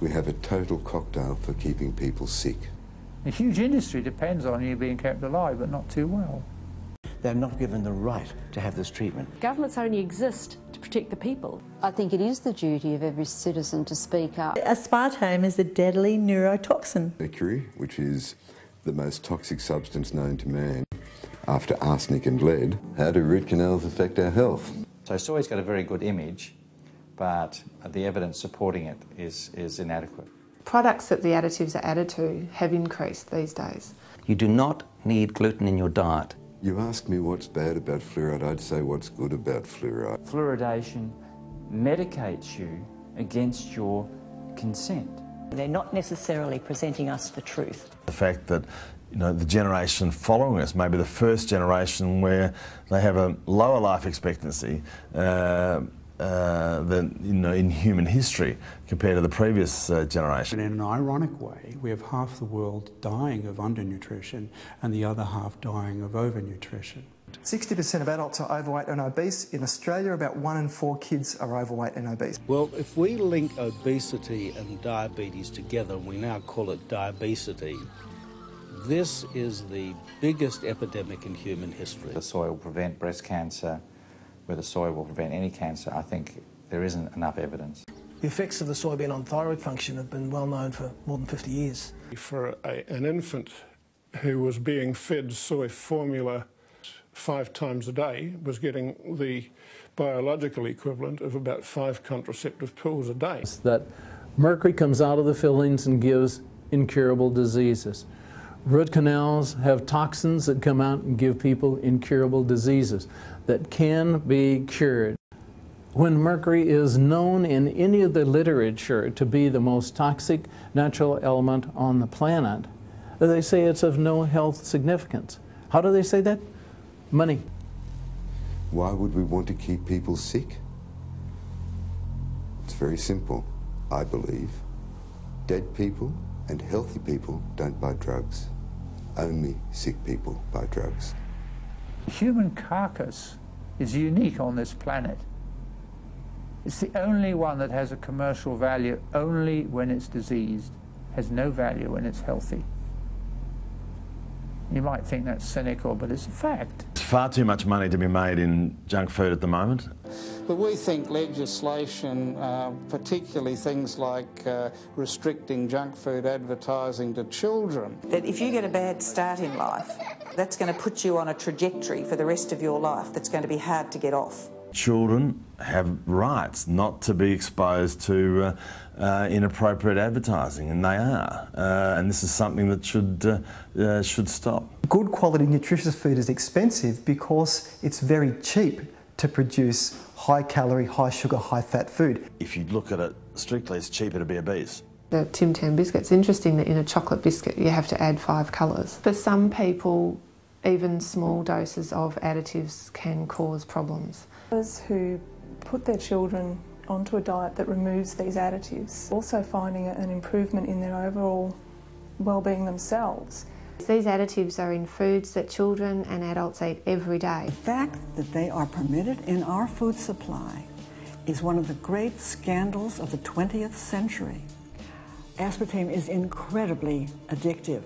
We have a total cocktail for keeping people sick. A huge industry depends on you being kept alive, but not too well. They're not given the right to have this treatment. Governments only exist to protect the people. I think it is the duty of every citizen to speak up. Aspartame is a deadly neurotoxin. Mercury, which is the most toxic substance known to man after arsenic and lead. How do root canals affect our health? So soy's got a very good image, but the evidence supporting it is inadequate. Products that the additives are added to have increased these days. You do not need gluten in your diet. You ask me what's bad about fluoride, I'd say what's good about fluoride. Fluoridation medicates you against your consent. They're not necessarily presenting us the truth. The fact that the generation following us may be the first generation where they have a lower life expectancy than in human history compared to the previous generation. And in an ironic way, we have half the world dying of undernutrition and the other half dying of overnutrition. 60% of adults are overweight and obese. In Australia, about 1 in 4 kids are overweight and obese. Well, if we link obesity and diabetes together, we now call it diabesity, this is the biggest epidemic in human history. The soy will prevent breast cancer, whether soy will prevent any cancer. I think there isn't enough evidence. The effects of the soybean on thyroid function have been well known for more than 50 years. For an infant who was being fed soy formula 5 times a day was getting the biological equivalent of about 5 contraceptive pills a day. That mercury comes out of the fillings and gives incurable diseases. Root canals have toxins that come out and give people incurable diseases that can be cured. When mercury is known in any of the literature to be the most toxic natural element on the planet, they say it's of no health significance. How do they say that? Money. Why would we want to keep people sick? It's very simple, I believe. Dead people and healthy people don't buy drugs. Only sick people buy drugs. The human carcass is unique on this planet. It's the only one that has a commercial value only when it's diseased, has no value when it's healthy. You might think that's cynical, but it's a fact. There's far too much money to be made in junk food at the moment. But we think legislation, particularly things like restricting junk food advertising to children. That if you get a bad start in life, that's going to put you on a trajectory for the rest of your life that's going to be hard to get off. Children have rights not to be exposed to inappropriate advertising, and they are. And this is something that should stop. Good quality nutritious food is expensive because it's very cheap to produce high calorie, high sugar, high fat food. If you look at it strictly, it's cheaper to be obese. The Tim Tam biscuit, it's interesting that in a chocolate biscuit you have to add 5 colours. For some people, even small doses of additives can cause problems. Those who put their children onto a diet that removes these additives, also finding an improvement in their overall well-being themselves. These additives are in foods that children and adults eat every day. The fact that they are permitted in our food supply is one of the great scandals of the 20th century. Aspartame is incredibly addictive.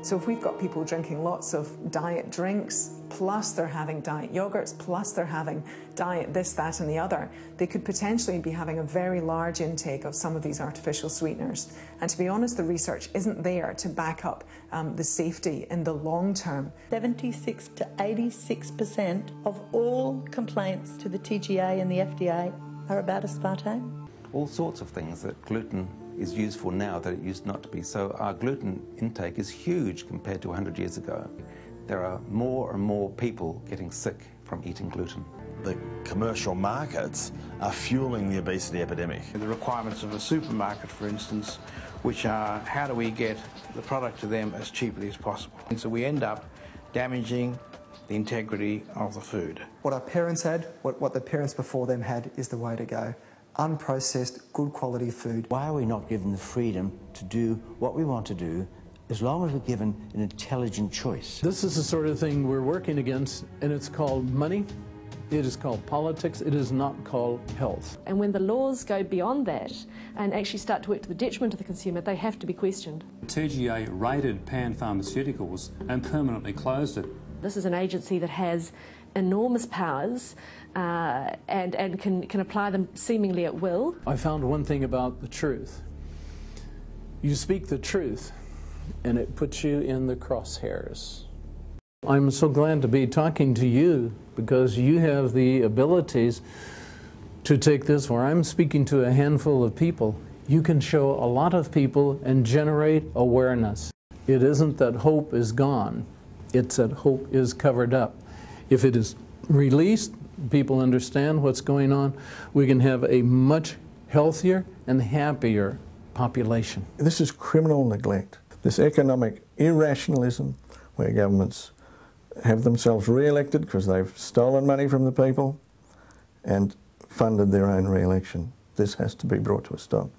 So if we've got people drinking lots of diet drinks, plus they're having diet yogurts, plus they're having diet this, that and the other, they could potentially be having a very large intake of some of these artificial sweeteners. And to be honest, the research isn't there to back up the safety in the long term. 76 to 86% of all complaints to the TGA and the FDA are about aspartame. All sorts of things that gluten is used for now that it used not to be. So our gluten intake is huge compared to 100 years ago. There are more and more people getting sick from eating gluten. The commercial markets are fueling the obesity epidemic. The requirements of a supermarket, for instance, which are how do we get the product to them as cheaply as possible. And so we end up damaging the integrity of the food. What our parents had, what the parents before them had, is the way to go. Unprocessed, good quality food. Why are we not given the freedom to do what we want to do as long as we're given an intelligent choice? This is the sort of thing we're working against, and it's called money It is called politics. It is not called health. And when the laws go beyond that and actually start to work to the detriment of the consumer, they have to be questioned. TGA raided Pan Pharmaceuticals and permanently closed it. This is an agency that has enormous powers and can apply them seemingly at will. I found one thing about the truth. You speak the truth, and it puts you in the crosshairs. I'm so glad to be talking to you because you have the abilities to take this where I'm speaking to a handful of people. You can show a lot of people and generate awareness. It isn't that hope is gone, it's that hope is covered up. If it is released, people understand what's going on, we can have a much healthier and happier population. This is criminal neglect, this economic irrationalism where governments have themselves re-elected because they've stolen money from the people and funded their own re-election. This has to be brought to a stop.